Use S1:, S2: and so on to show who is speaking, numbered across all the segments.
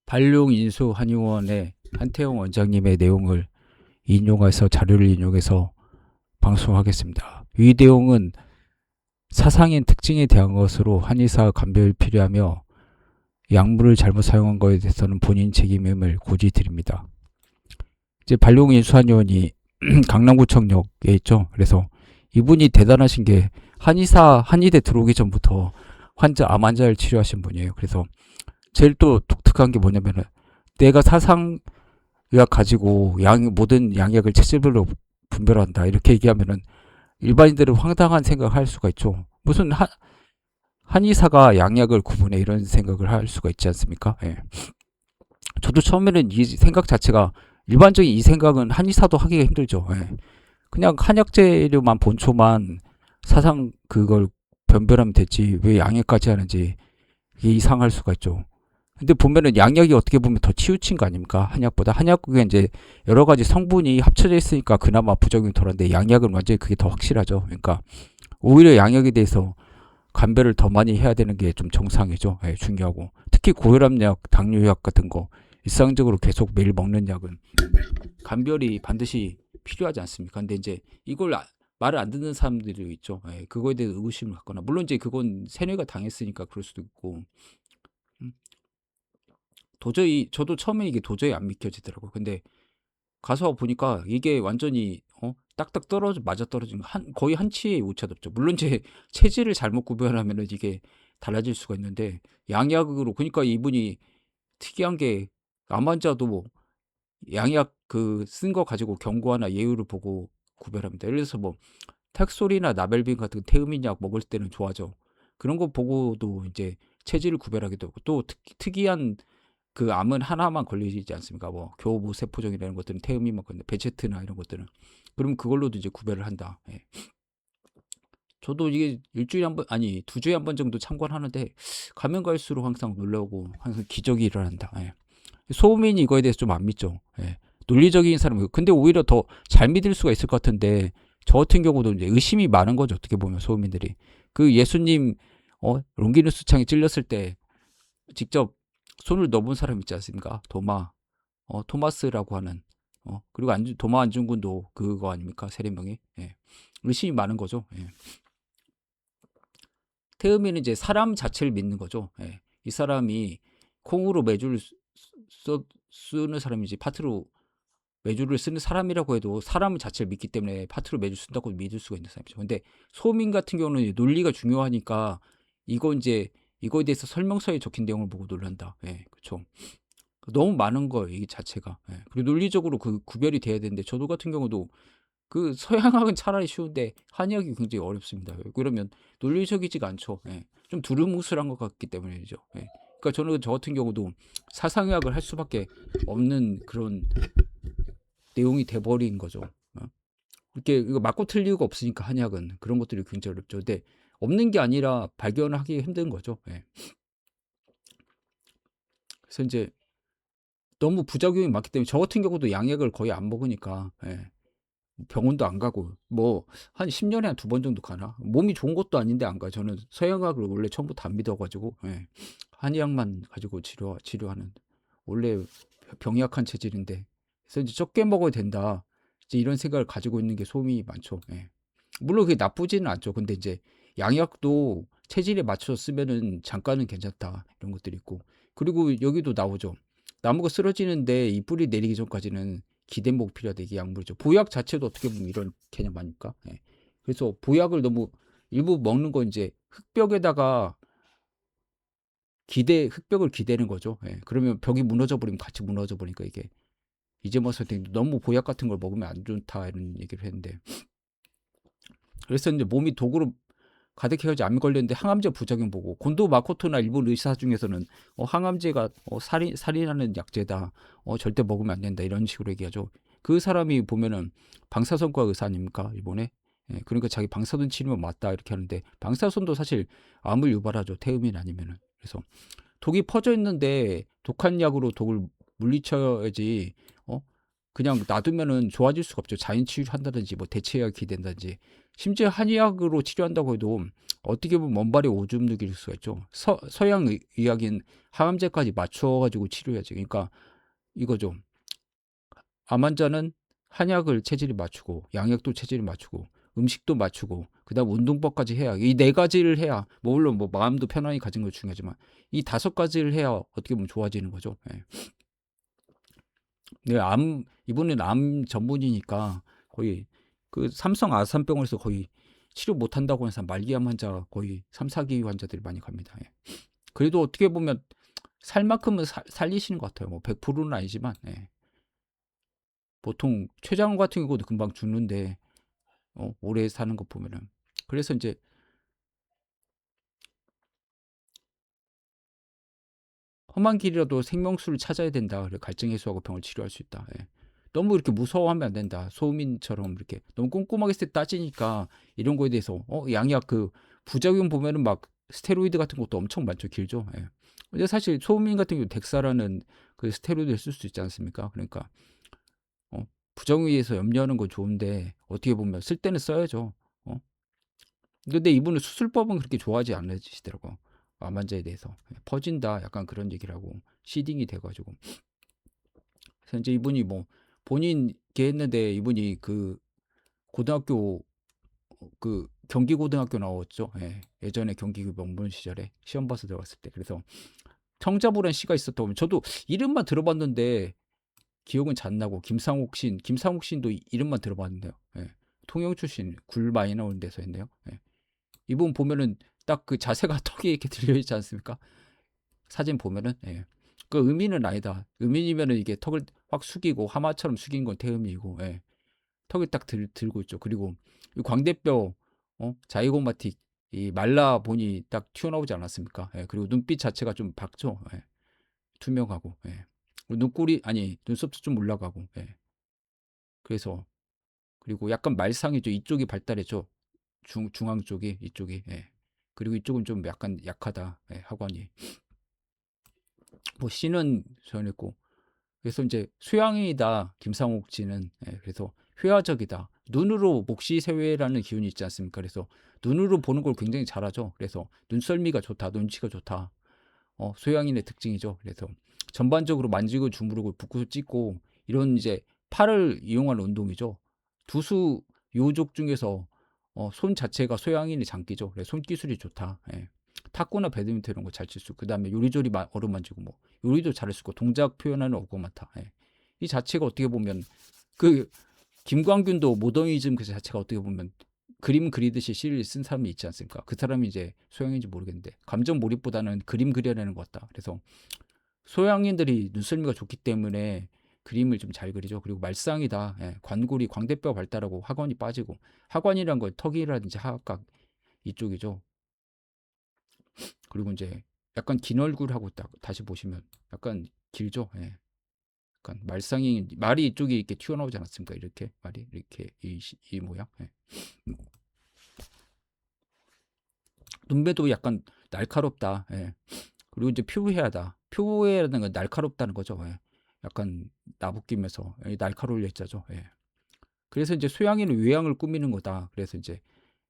S1: 발룡 인수 한의원의 한태영 원장님의 내용을 인용해서 자료를 인용해서 방송하겠습니다. 이 내용은 사상인 특징에 대한 것으로 한의사 감별이 필요하며 약물을 잘못 사용한 것에 대해서는 본인 책임임을 고지 드립니다. 이제 발룡 인수 한의원이 강남구청역에 있죠. 그래서 이분이 대단하신 게 한의대 들어오기 전부터 암 환자를 치료하신 분이에요. 그래서 제일 또 독특한 게 뭐냐면은 내가 사상의학 가지고 모든 양약을 체질별로 분별한다 이렇게 얘기하면은 일반인들은 황당한 생각을 할 수가 있죠. 무슨 한의사가 양약을 구분해 이런 생각을 할 수가 있지 않습니까? 예. 저도 처음에는 이 생각 자체가 일반적인 이 생각은 한의사도 하기가 힘들죠. 예. 그냥 한약 재료만 본초만 사상 그걸 변별하면 됐지 왜 양약까지 하는지 이게 이상할 수가 있죠. 근데 보면은 양약이 어떻게 보면 더 치우친 거 아닙니까? 한약보다. 한약국에 이제 여러 가지 성분이 합쳐져 있으니까 그나마 부작용이 덜한데 양약은 완전히 그게 더 확실하죠. 그러니까 오히려 양약에 대해서 감별을 더 많이 해야 되는 게 좀 정상이죠. 예, 중요하고. 특히 고혈압약, 당뇨약 같은 거 일상적으로 계속 매일 먹는 약은 감별이 반드시 필요하지 않습니까? 근데 이제 이걸 말을 안 듣는 사람들이 있죠. 예, 그거에 대해 의구심을 갖거나 물론 이제 그건 세뇌가 당했으니까 그럴 수도 있고 음, 도저히 저도 처음에 이게 도저히 안 믿겨지더라고요. 근데 가서 보니까 이게 완전히 딱딱 떨어져 맞아 떨어진 거의 한 치의 오차도 없죠. 물론 제 체질을 잘못 구별하면은 이게 달라질 수가 있는데 양약으로 그러니까 이분이 특이한 게 암 환자도 뭐 양약 그 쓴 거 가지고 경고하나 예우를 보고 구별합니다. 예를 들어서 뭐 텍솔이나 나벨빈 같은 태음인약 먹을 때는 좋아져. 그런 거 보고도 이제 체질을 구별하기도 하고 또 특이한 그 암은 하나만 걸리지 않습니까? 뭐 교부 세포종이라는 것들은 태음인만 걸리는데 베체트나 이런 것들은 그럼 그걸로도 이제 구별을 한다. 예. 저도 이게 일주일에 한 번, 아니, 2주에 한 번 정도 참관을 하는데, 가면 갈수록 항상 놀라고, 항상 기적이 일어난다. 예. 소음인이 이거에 대해서 좀 안 믿죠. 예. 논리적인 사람은, 근데 오히려 더 잘 믿을 수가 있을 것 같은데, 저 같은 경우도 이제 의심이 많은 거죠. 어떻게 보면 소음인들이. 그 예수님, 롱기누스 창에 찔렸을 때, 직접 손을 넣어본 사람 있지 않습니까? 토마스라고 하는, 그리고 도마 안중근도 그거 아닙니까? 세례명이. 예. 의심이 많은 거죠. 예. 태음인은 이제 사람 자체를 믿는 거죠. 예. 이 사람이 콩으로 매주를 쓰는 사람이지 파트로 매주를 쓰는 사람이라고 해도 사람 자체를 믿기 때문에 파트로 매주 쓴다고 믿을 수가 있는 사람이죠. 근데 소민 같은 경우는 논리가 중요하니까 이제 이거에 대해서 설명서에 적힌 내용을 보고 놀란다. 예, 그렇죠. 너무 많은 거예요, 이 자체가. 예. 그리고 논리적으로 그 구별이 돼야 되는데 저도 같은 경우도 그 서양학은 차라리 쉬운데 한의학이 굉장히 어렵습니다. 그러면 논리적이지가 않죠. 예. 좀 두루뭉술한 것 같기 때문이죠. 예. 그러니까 저는 저 같은 경우도 사상의학을 할 수밖에 없는 그런 내용이 돼버린 거죠. 이렇게 이거 맞고 틀릴 이유가 없으니까 한의학은 그런 것들이 굉장히 어렵죠. 근데 없는 게 아니라 발견하기 힘든 거죠. 예. 그래서 이제 너무 부작용이 많기 때문에 저 같은 경우도 양약을 거의 안 먹으니까 예. 병원도 안 가고 뭐 한 10년에 한 2번 정도 가나 몸이 좋은 것도 아닌데 안 가요. 저는 서양학을 원래 처음부터 안 믿어가지고 예. 한의학만 가지고 치료하는 원래 병약한 체질인데 그래서 이제 적게 먹어야 된다 이제 이런 생각을 가지고 있는 게 소음이 많죠. 예. 물론 그게 나쁘지는 않죠. 근데 이제 양약도 체질에 맞춰서 쓰면은 잠깐은 괜찮다 이런 것들이 있고 그리고 여기도 나오죠. 나무가 쓰러지는데 이 뿌리 내리기 전까지는 기대목 필요하다 이게 약물이죠. 보약 자체도 어떻게 보면 이런 개념 아닙니까? 예. 그래서 보약을 너무 일부 먹는 건 이제 흙벽에다가 흙벽을 기대는 거죠. 예. 그러면 벽이 무너져 버리면 같이 무너져 버리니까 이게 이재모 선생님도 너무 보약 같은 걸 먹으면 안 좋다 이런 얘기를 했는데 그래서 이제 몸이 독으로 가득해가지고 암이 걸렸는데 항암제 부작용 보고 곤도 마코토나 일본 의사 중에서는 항암제가 살인하는 약제다. 절대 먹으면 안 된다. 이런 식으로 얘기하죠. 그 사람이 보면은 방사선과 의사 아닙니까? 일본에. 예, 그러니까 자기 방사선 치료면 맞다 이렇게 하는데 방사선도 사실 암을 유발하죠. 태음인 아니면은. 그래서 독이 퍼져 있는데 독한 약으로 독을 물리쳐야지 그냥 놔두면은 좋아질 수가 없죠. 자연 치유를 한다든지 뭐 대체약이 기댄다든지 심지어 한의학으로 치료한다고 해도 어떻게 보면 먼발에 오줌 누길 수가 있죠. 서양 의학인 항암제까지 맞춰가지고 치료해야지. 그러니까 이거죠. 암 환자는 한약을 체질이 맞추고 양약도 체질이 맞추고 음식도 맞추고 그다음 운동법까지 해야 이 네 가지를 해야 뭐 물론 뭐 마음도 편안히 가진 거 중요하지만 이 다섯 가지를 해야 어떻게 보면 좋아지는 거죠. 예. 네, 이분은 암 전문이니까 거의 그 삼성 아산병원에서 거의 치료 못 한다고 해서 말기암 환자 거의 3, 4기 환자들이 많이 갑니다. 예. 그래도 어떻게 보면 살 만큼은 살리시는 것 같아요. 뭐 100%는 아니지만 예. 보통 췌장암 같은 경우도 금방 죽는데 오래 사는 거 보면은 그래서 이제 험한 길이라도 생명수를 찾아야 된다. 그래 갈증 해소하고 병을 치료할 수 있다. 예. 너무 이렇게 무서워하면 안 된다. 소민처럼 이렇게 너무 꼼꼼하게 따지니까 이런 거에 대해서 양약 그 부작용 보면은 막 스테로이드 같은 것도 엄청 많죠. 길죠. 예. 근데 사실 소민 같은 경우 덱사라는 그 스테로이드를 쓸 수 있지 않습니까? 그러니까 어, 부작용에 의해서 염려하는 건 좋은데 어떻게 보면 쓸 때는 써야죠. 어? 근데 이분은 수술법은 그렇게 좋아하지 않으시더라고. 암 환자에 대해서 퍼진다 약간 그런 얘기를 하고 시딩이 돼가지고 그래서 이제 이분이 뭐 본인 걔했는데 이분이 그 고등학교 그 경기고등학교 나왔죠. 예. 예전에 경기 그 명문 시절에 시험 봐서 들어갔을 때 그래서 청자부란 시가 있었다고 하면 저도 이름만 들어봤는데 기억은 잘 안 나고 김상욱 신도 이름만 들어봤는데요. 예. 통영 출신 굴 많이 나오는 데서 했네요. 예. 이분 보면은 딱 그 자세가 턱에 이렇게 들려 있지 않습니까? 사진 보면은 예. 그 의미는 아니다. 의미이면은 이게 턱을 확 숙이고 하마처럼 숙인 건 태음이고 예. 턱을 딱 들고 있죠. 그리고 이 광대뼈 자이고마틱 이 말라 보니 딱 튀어나오지 않았습니까? 예. 그리고 눈빛 자체가 좀 밝죠. 예. 투명하고 예. 눈꼬리 아니 눈썹도 좀 올라가고 예. 그래서 그리고 약간 말상이죠. 이쪽이 발달했죠. 중앙 쪽이 이쪽이 예. 그리고 이쪽은 좀 약간 약하다. 예. 하관이 뭐 C는 전했고 그래서 이제 수양이다 김상옥 씨는 예, 그래서 회화적이다 눈으로 목시세회라는 기운이 있지 않습니까? 그래서 눈으로 보는 걸 굉장히 잘하죠. 그래서 눈썰미가 좋다, 눈치가 좋다. 소양인의 특징이죠. 그래서 전반적으로 만지고 주무르고 붓고 찍고 이런 이제 팔을 이용하는 운동이죠. 두수 요족 중에서 손 자체가 소양인의 장기죠. 그래서 손 기술이 좋다. 예. 탁구나 배드민턴 이런 거 잘 칠 수 있고 그다음에 요리조리 얼음 만지고 뭐 요리도 잘할 수 있고 동작 표현하는 어구 많다. 예. 이 자체가 어떻게 보면 그 김광균도 모더니즘 그 자체가 어떻게 보면 그림 그리듯이 시를 쓴 사람이 있지 않습니까? 그 사람이 이제 소양인지 모르겠는데 감정 몰입보다는 그림 그려내는 것 같다. 그래서 소양인들이 눈썰미가 좋기 때문에 그림을 좀 잘 그리죠. 그리고 말상이다. 예, 관골이 광대뼈 발달하고 하관이 빠지고 하관이란 건 턱이라든지 하악각 이쪽이죠. 그리고 이제 약간 긴 얼굴하고 딱 다시 보시면 약간 길죠. 예. 약간 말상이 말이 이쪽이 이렇게 튀어나오지 않았습니까? 이렇게 말이 이렇게 이 모양. 예. 눈매도 약간 날카롭다. 예. 그리고 이제 표해하다. 표해라는 건 날카롭다는 거죠. 예. 약간 나부끼면서 날카로울 예자죠. 예. 그래서 이제 소양이는 외양을 꾸미는 거다. 그래서 이제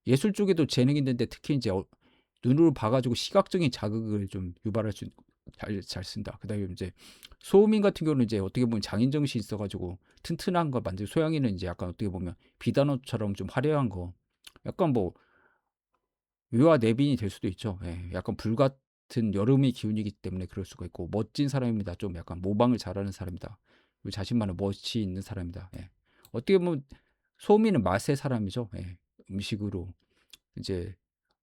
S1: 예술 쪽에도 재능이 있는데 특히 이제 눈으로 봐가지고 시각적인 자극을 좀 유발할 수 잘 쓴다. 그다음에 이제 소음인 같은 경우는 이제 어떻게 보면 장인 정신이 있어가지고 튼튼한 거 만들고 소양이는 이제 약간 어떻게 보면 비단어처럼 좀 화려한 거 약간 뭐 위와 내빈이 될 수도 있죠. 예, 약간 불같은 여름의 기운이기 때문에 그럴 수가 있고 멋진 사람입니다. 좀 약간 모방을 잘하는 사람이다. 그리고 자신만의 멋이 있는 사람이다. 예. 어떻게 보면 소민은 맛의 사람이죠. 예. 음식으로 이제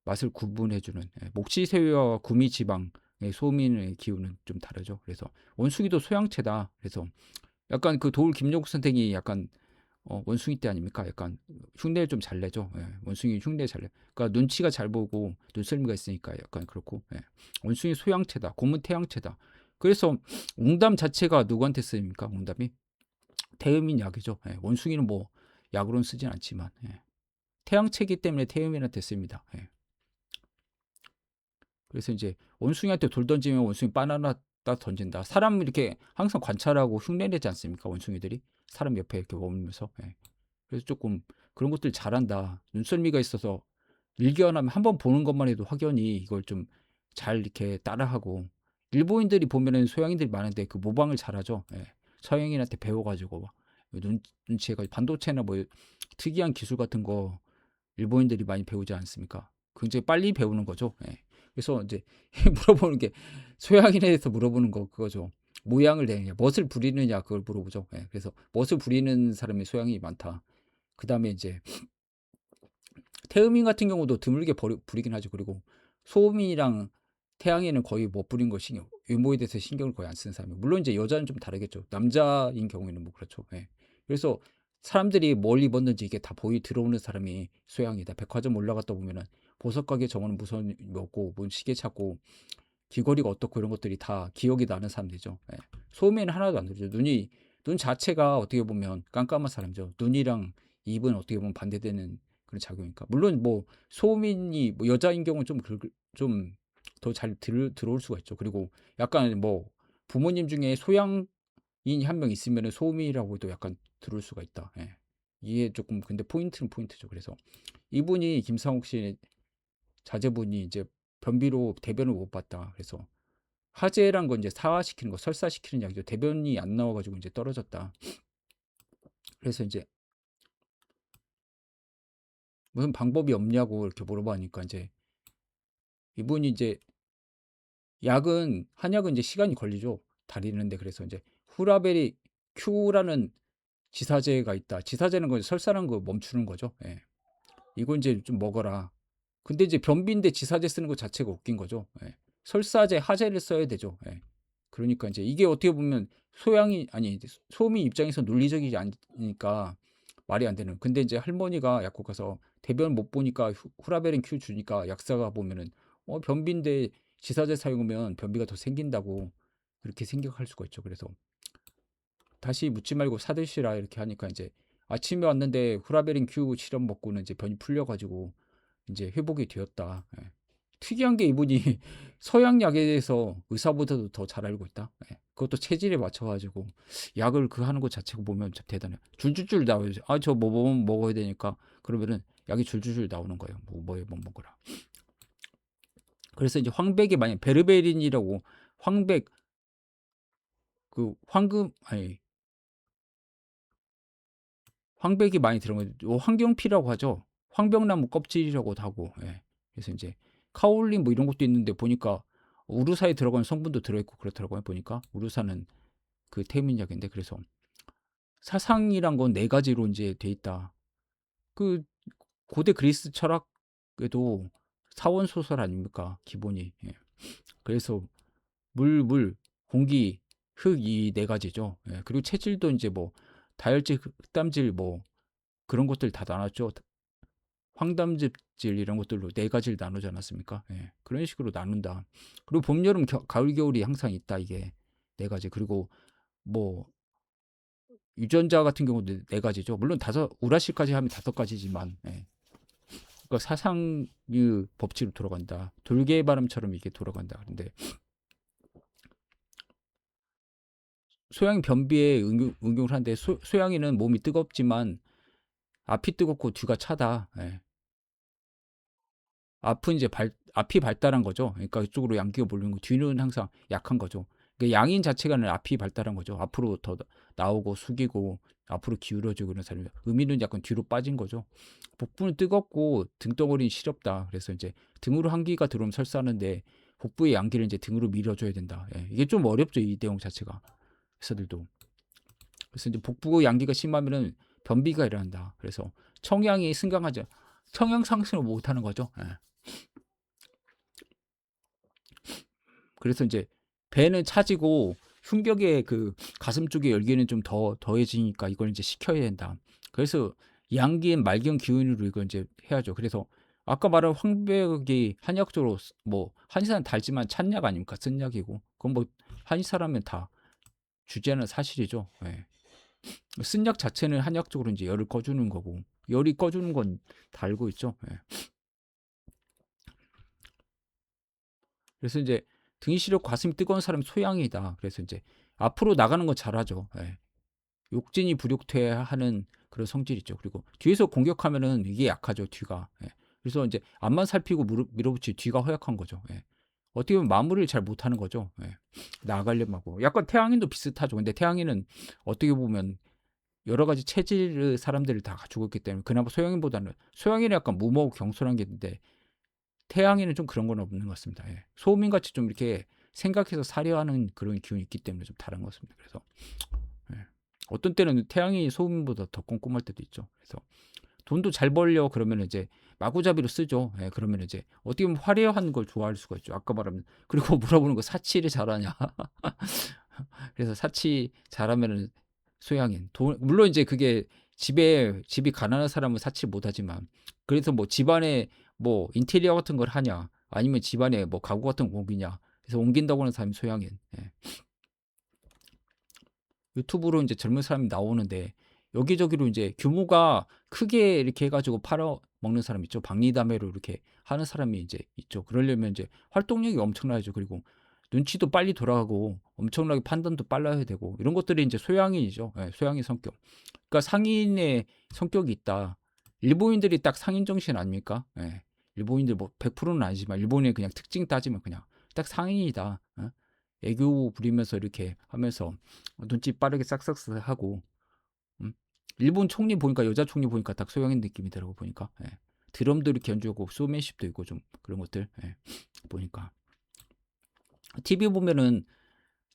S1: 맛을 구분해주는 목시새우와 구미지방의 소민의 기운은 좀 다르죠. 그래서 원숭이도 소양체다. 그래서 약간 그 도울 김용국 선생이 약간 원숭이 때 아닙니까? 약간 흉내 좀 잘 내죠. 예, 원숭이 흉내 잘 내. 그러니까 눈치가 잘 보고 눈썰미가 있으니까 약간 그렇고. 예. 원숭이 소양체다. 곰은 태양체다. 그래서 웅담 자체가 누구한테 쓰입니까? 웅담이 태음인 약이죠. 예. 원숭이는 뭐 약으로는 쓰진 않지만 예. 태양체이기 때문에 태음인한테 씁니다. 예. 그래서 이제 원숭이한테 돌 던지면 원숭이 바나나 갖다 던진다. 사람 이렇게 항상 관찰하고 흉내내지 않습니까? 원숭이들이 사람 옆에 이렇게 머물면서. 예. 그래서 조금 그런 것들 잘한다. 눈썰미가 있어서 일견하면 한번 보는 것만 해도 확연히 이걸 좀 잘 이렇게 따라하고 일본인들이 보면은 소양인들이 많은데 그 모방을 잘하죠. 예. 서양인한테 배워가지고 막 눈치해가지고 반도체나 뭐 특이한 기술 같은 거 일본인들이 많이 배우지 않습니까? 굉장히 빨리 배우는 거죠. 예. 그래서 이제 물어보는 게 소양인에 대해서 물어보는 거 그거죠. 모양을 내느냐, 멋을 부리느냐 그걸 물어보죠. 예. 그래서 멋을 부리는 사람이 소양이 많다. 그 다음에 이제 태음인 같은 경우도 드물게 부리긴 하죠. 그리고 소음인이랑 태양인은 거의 못 부린 거 신경, 외모에 대해서 신경을 거의 안 쓰는 사람이에요. 물론 이제 여자는 좀 다르겠죠. 남자인 경우에는 뭐 그렇죠. 예. 그래서 사람들이 뭘 입었는지 이게 다 들어오는 사람이 소양이다. 백화점 올라갔다 보면은 보석 가게 저거는 무슨 뭐고, 뭔 시계 찾고, 귀걸이가 어떻고 이런 것들이 다 기억이 나는 사람들이죠. 예. 소음에는 하나도 안 들죠. 눈 자체가 어떻게 보면 깜깜한 사람이죠. 눈이랑 입은 어떻게 보면 반대되는 그런 작용이니까. 물론 뭐 소음인이 뭐 여자인 경우는 좀 더 잘 들어올 수가 있죠. 그리고 약간 뭐 부모님 중에 소양인이 한 명 있으면 소음인이라고도 약간 들을 수가 있다. 예. 이게 조금 근데 포인트는 포인트죠. 그래서 이분이 김상욱 씨 자제분이 이제 변비로 대변을 못 봤다. 그래서 화재란 건 이제 사화시키는 거, 설사시키는 약이죠. 대변이 안 나와가지고 이제 떨어졌다. 그래서 이제 무슨 방법이 없냐고 이렇게 물어보니까 이제 이분이 이제 한약은 이제 시간이 걸리죠. 다리는데 그래서 이제 후라베리 Q라는 지사제가 있다. 지사제는 건 설사란 거 멈추는 거죠. 예. 이거 이제 좀 먹어라. 근데 이제 변비인데 지사제 쓰는 것 자체가 웃긴 거죠. 예. 설사제, 하제를 써야 되죠. 예. 그러니까 이제 이게 어떻게 보면 소음이 입장에서 논리적이지 않으니까 말이 안 되는. 근데 이제 할머니가 약국 가서 대변 못 보니까 후라베린 큐 주니까 약사가 보면은 변비인데 지사제 사용하면 변비가 더 생긴다고 그렇게 생각할 수가 있죠. 그래서 다시 묻지 말고 사드시라 이렇게 하니까 이제 아침에 왔는데 후라베린 큐 시럽 먹고는 이제 변이 풀려가지고 이제 회복이 되었다. 예. 특이한 게 이분이 서양 약에 대해서 의사보다도 더 잘 알고 있다. 예. 그것도 체질에 맞춰가지고 약을 하는 것 자체가 보면 참 대단해요. 줄줄줄 나와요. 저 뭐 먹어야 되니까 그러면은 약이 줄줄줄 나오는 거예요. 뭐 먹으라. 그래서 이제 황백이 만약 베르베린이라고 황백 그 황금 아니 황백이 많이 들어간 거 황경피라고 하죠. 황병나무 껍질이라고도 하고. 예. 그래서 이제 카올린 뭐 이런 것도 있는데 보니까 우루사에 들어간 성분도 들어있고 그렇더라고요. 보니까 우루사는 그 태민약인데 그래서 사상이란 건 네 가지로 이제 돼 있다. 그 고대 그리스 철학에도 사원 소설 아닙니까? 기본이. 예. 그래서 물, 공기, 흙 이 네 가지죠. 예. 그리고 체질도 이제 뭐 다혈질, 흑담질 뭐 그런 것들 다 나눴죠. 황담즙질 이런 것들로 네 가지를 나누지 않았습니까? 예. 그런 식으로 나눈다. 그리고 봄, 여름, 가을, 겨울이 항상 있다 이게 네 가지. 그리고 뭐 유전자 같은 경우도 네 가지죠. 물론 우라실까지 하면 다섯 가지지만 예. 그러니까 사상의 법칙으로 돌아간다. 돌개 발음처럼 이게 돌아간다. 그런데 소양이 변비에 응용을 하는데 소양이는 몸이 뜨겁지만 앞이 뜨겁고 뒤가 차다. 예. 앞은 이제 앞이 발달한 거죠. 그러니까 이쪽으로 양기가 몰리는 거. 뒤는 항상 약한 거죠. 그러니까 양인 자체가 앞이 발달한 거죠. 앞으로 더 나오고 숙이고 앞으로 기울어지고 그런 사람이 음이는 약간 뒤로 빠진 거죠. 복부는 뜨겁고 등덩어리는 시렵다. 그래서 이제 등으로 한기가 들어오면 설사하는데 복부의 양기를 이제 등으로 밀어줘야 된다. 예. 이게 좀 어렵죠. 이 내용 자체가 의사들도. 그래서 이제 복부 양기가 심하면은 변비가 일어난다. 그래서 청양이 승강하지 청양 상승을 못하는 거죠. 예. 그래서 이제 배는 차지고 흉격의 그 가슴 쪽의 열기는 좀 더해지니까 이걸 이제 식혀야 된다. 그래서 양기엔 말경 기운으로 이걸 이제 해야죠. 그래서 아까 말한 황백이 한약적으로 뭐 한의사는 달지만 찬약 아닙니까? 쓴 약이고 그건 뭐 한의사라면 다 주제는 사실이죠. 예. 쓴 약 자체는 한약적으로 이제 열을 꺼주는 거고 열이 꺼주는 건 다 알고 있죠. 예. 그래서 이제 등이 시렵고 가슴이 뜨거운 사람이 소양이다. 그래서 이제 앞으로 나가는 건 잘하죠. 예. 욕진이 불욕퇴하는 그런 성질이 있죠. 그리고 뒤에서 공격하면은 이게 약하죠. 뒤가. 예. 그래서 이제 앞만 살피고 밀어붙이 뒤가 허약한 거죠. 예. 어떻게 보면 마무리를 잘 못하는 거죠. 예. 나가려면 하고 약간 태양인도 비슷하죠. 근데 태양인은 어떻게 보면 여러 가지 체질 사람들을 다 가지고 있기 때문에 그나마 소양인보다는 소양인은 약간 무모하고 경솔한 게 있는데 태양인은 좀 그런 건 없는 것 같습니다. 예. 소음인같이 좀 이렇게 생각해서 사려하는 그런 기운이 있기 때문에 좀 다른 것 같습니다. 그래서 예. 어떤 때는 태양이 소음인보다 더 꼼꼼할 때도 있죠. 그래서 돈도 잘 벌려 그러면 이제 마구잡이로 쓰죠. 예, 그러면 이제 어떻게 보면 화려한 걸 좋아할 수가 있죠. 아까 말하면 그리고 물어보는 거 사치를 잘하냐. 그래서 사치 잘하면은 소양인. 물론 이제 그게 집이 가난한 사람은 사치 못하지만 그래서 뭐 집안에 뭐 인테리어 같은 걸 하냐 아니면 집안에 뭐 가구 같은 거 옮기냐 그래서 옮긴다고 하는 사람이 소양인. 예. 유튜브로 이제 젊은 사람이 나오는데 여기저기로 이제 규모가 크게 이렇게 해가지고 팔아 먹는 사람 있죠. 박리담회로 이렇게 하는 사람이 이제 있죠. 그러려면 이제 활동력이 엄청나죠. 그리고 눈치도 빨리 돌아가고 엄청나게 판단도 빨라야 되고 이런 것들이 이제 소양인이죠. 예, 소양인 성격. 그러니까 상인의 성격이 있다. 일본인들이 딱 상인 정신 아닙니까? 예. 일본인들 뭐 100%는 아니지만 일본의 그냥 특징 따지면 그냥 딱 상인이다. 어? 애교 부리면서 이렇게 하면서 눈치 빠르게 싹싹싹 하고 음? 일본 총리 보니까 여자 총리 보니까 딱 소양인 느낌이더라고 보니까 예. 드럼도 이렇게 연주하고 소맨십도 있고 좀 그런 것들 예. 보니까 TV 보면은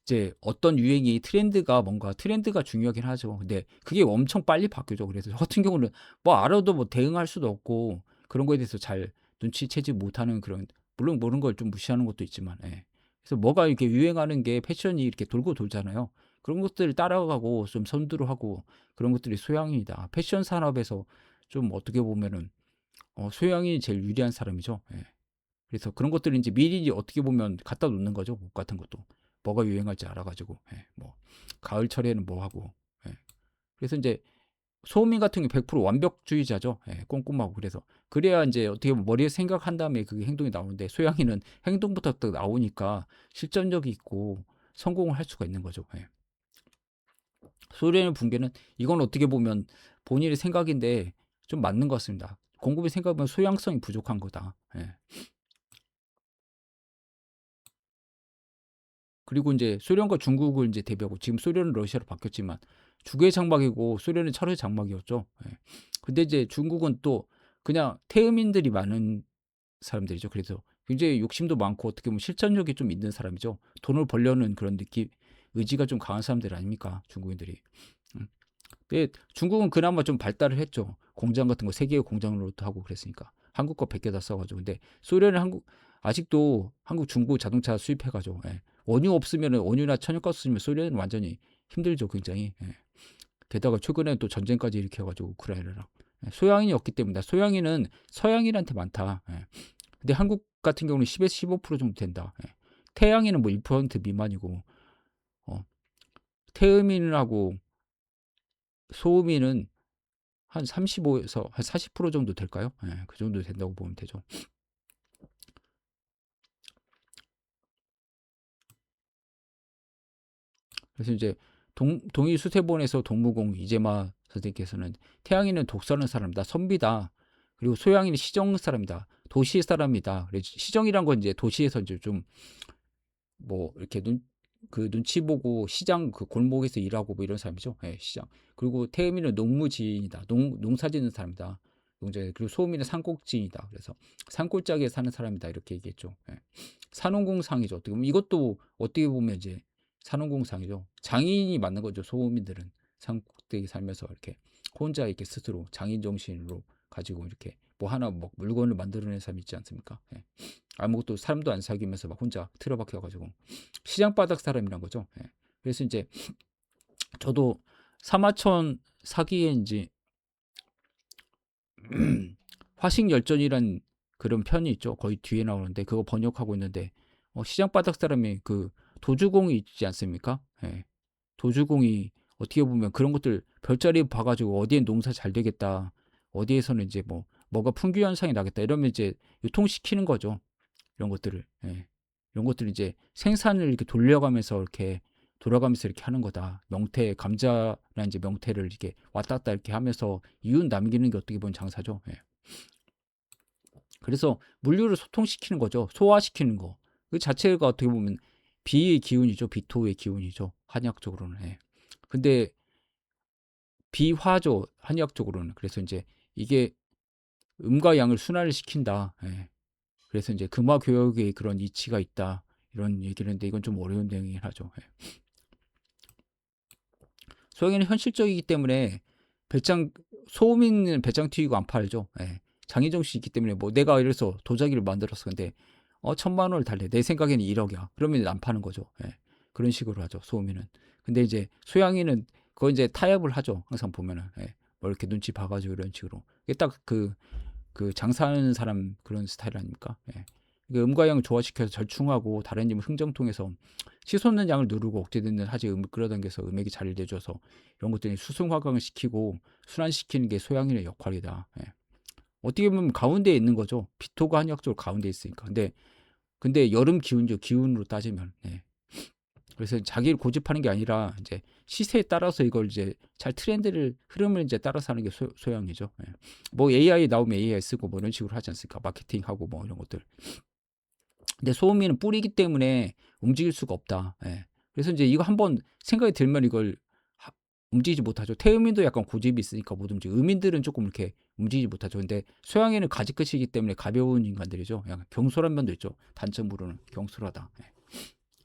S1: 이제 어떤 유행이 트렌드가 뭔가 트렌드가 중요하긴 하죠. 근데 그게 엄청 빨리 바뀌죠. 그래서 저 같은 경우는 뭐 알아도 뭐 대응할 수도 없고 그런 거에 대해서 잘 눈치채지 못하는 그런 물론 모르는 걸 좀 무시하는 것도 있지만 예. 그래서 뭐가 이렇게 유행하는 게 패션이 이렇게 돌고 돌잖아요. 그런 것들을 따라가고 좀 선두로 하고 그런 것들이 소양이다. 패션 산업에서 좀 어떻게 보면은 소양이 제일 유리한 사람이죠. 예. 그래서 그런 것들을 이제 미리 어떻게 보면 갖다 놓는 거죠. 옷 같은 것도. 뭐가 유행할지 알아가지고. 예, 뭐, 가을철에는 뭐 하고. 예. 그래서 이제 소음인 같은 게 100% 완벽주의자죠. 예, 꼼꼼하고. 그래서. 그래야 이제 어떻게 보면 머리에 생각한 다음에 그게 행동이 나오는데 소양이는 행동부터 딱 나오니까 실전력이 있고 성공을 할 수가 있는 거죠. 예. 소련의 붕괴는 이건 어떻게 보면 본인의 생각인데 좀 맞는 것 같습니다. 공급의 생각보면 소양성이 부족한 거다. 예. 그리고 이제 소련과 중국을 이제 대비하고 지금 소련은 러시아로 바뀌었지만 주의 장막이고 소련은 철의 장막이었죠. 예. 근데 이제 중국은 또 그냥 태음인들이 많은 사람들이죠. 그래서 굉장히 욕심도 많고 어떻게 보면 실천력이 좀 있는 사람이죠. 돈을 벌려는 그런 느낌, 의지가 좀 강한 사람들 아닙니까? 중국인들이. 음. 근데 중국은 그나마 좀 발달을 했죠. 공장 같은 거 세계의 공장으로 하고 그랬으니까. 한국 거 100개 다 써가지고. 근데 소련은 아직도 한국 중고 자동차 수입해가지고. 예. 원유 없으면 원유나 천연가스 없으면 소련은 완전히 힘들죠. 굉장히. 예. 게다가 최근에 또 전쟁까지 일으켜가지고 우크라이나랑. 예. 소양인이 없기 때문에 소양인은 서양인한테 많다. 예. 근데 한국 같은 경우는 10에서 15% 정도 된다. 예. 태양인은 뭐 1% 미만이고 태음인하고 소음인은 한 35에서 한 40% 정도 될까요? 예, 그 정도 된다고 보면 되죠. 그래서 이제 동일 수세본에서 동무공 이재마 선생님께서는 태양인은 독서하는 사람이다, 선비다. 그리고 소양인은 시정 사람이다, 도시 사람이다. 시정이란 건 이제 도시에서 이제 좀 뭐 이렇게 눈치 보고 시장 그 골목에서 일하고 뭐 이런 사람이죠. 예, 시장. 그리고 태음인은 농무지인이다. 농사 짓는 사람이다. 그리고 소음인은 산꼭지인이다. 그래서 산골짜기에 사는 사람이다. 이렇게 얘기했죠. 예. 산업공상이죠. 어떻게 보면 이것도 어떻게 보면 이제 산업공상이죠. 장인이 맞는 거죠. 소음인들은 산꼭대기 살면서 이렇게 혼자 이렇게 스스로 장인 정신으로 가지고 이렇게 뭐 하나 뭐 물건을 만들어내는 사람이 있지 않습니까? 예. 아무것도 사람도 안 사귀면서 막 혼자 틀어박혀가지고 시장 바닥 사람이란 거죠. 예. 그래서 이제 저도 사마천 사기엔지 화식열전이란 그런 편이 있죠. 거의 뒤에 나오는데 그거 번역하고 있는데 시장 바닥 사람이 그 도주공이 있지 않습니까? 예. 도주공이 어떻게 보면 그런 것들 별자리 봐가지고 어디엔 농사 잘 되겠다, 어디에서는 이제 뭐가 풍기 현상이 나겠다 이러면 이제 유통시키는 거죠. 이런 것들을. 예. 이런 것들을 이제 생산을 이렇게 돌려가면서 이렇게 돌아가면서 이렇게 하는 거다. 명태, 감자나 이제 명태를 이렇게 왔다 갔다 이렇게 하면서 이윤 남기는 게 어떻게 보면 장사죠. 예. 그래서 물류를 소통시키는 거죠. 소화시키는 거. 그 자체가 어떻게 보면 비의 기운이죠. 비토의 기운이죠. 한의학적으로는. 예. 근데 비화죠. 한의학적으로는. 그래서 이제 이게 음과 양을 순환을 시킨다. 예. 그래서 이제 금화 교역의 그런 이치가 있다. 이런 얘기를 했는데 이건 좀 어려운 내용이긴 하죠. 예. 소양이는 현실적이기 때문에 배짱 소음인은 배짱 튀기고 안 팔죠. 예. 장의정 씨 있기 때문에 뭐 내가 이래서 도자기를 만들었어. 근데 1,000만 원을 달래. 내 생각에는 1억이야. 그러면 안 파는 거죠. 예. 그런 식으로 하죠. 소음인은. 근데 이제 소양이는 그거 이제 타협을 하죠. 항상 보면은. 예. 뭐 이렇게 눈치 봐가지고 이런 식으로. 이게 딱 그 장사하는 사람 그런 스타일 아닙니까? 예. 그러니까 음과 양을 조화시켜서 절충하고 다른 힘을 흥정통해서 치솟는 양을 누르고 억제되는 하지 음을 끌어당겨서 음액이 잘 내줘서 이런 것들이 수승화강을 시키고 순환시키는 게 소양인의 역할이다. 예. 어떻게 보면 가운데에 있는 거죠. 비토가 한의학적으로 가운데에 있으니까. 근데 여름 기운이죠. 기운으로 따지면. 예. 그래서 자기를 고집하는 게 아니라 이제 시세에 따라서 이걸 이제 잘 트렌드를 흐름을 이제 따라서 하는 게 소양이죠. 예. 뭐 AI 나오면 AI 쓰고 뭐 이런 식으로 하지 않습니까? 마케팅하고 뭐 이런 것들. 근데 소음이는 뿌리기 때문에 움직일 수가 없다. 예. 그래서 이제 이거 한번 생각이 들면 이걸 움직이지 못하죠. 태음인도 약간 고집이 있으니까 못 움직여. 음인들은 조금 이렇게 움직이지 못하죠. 근데 소양이는 가지끝이기 때문에 가벼운 인간들이죠. 약간 경솔한 면도 있죠. 단점으로는 경솔하다. 예.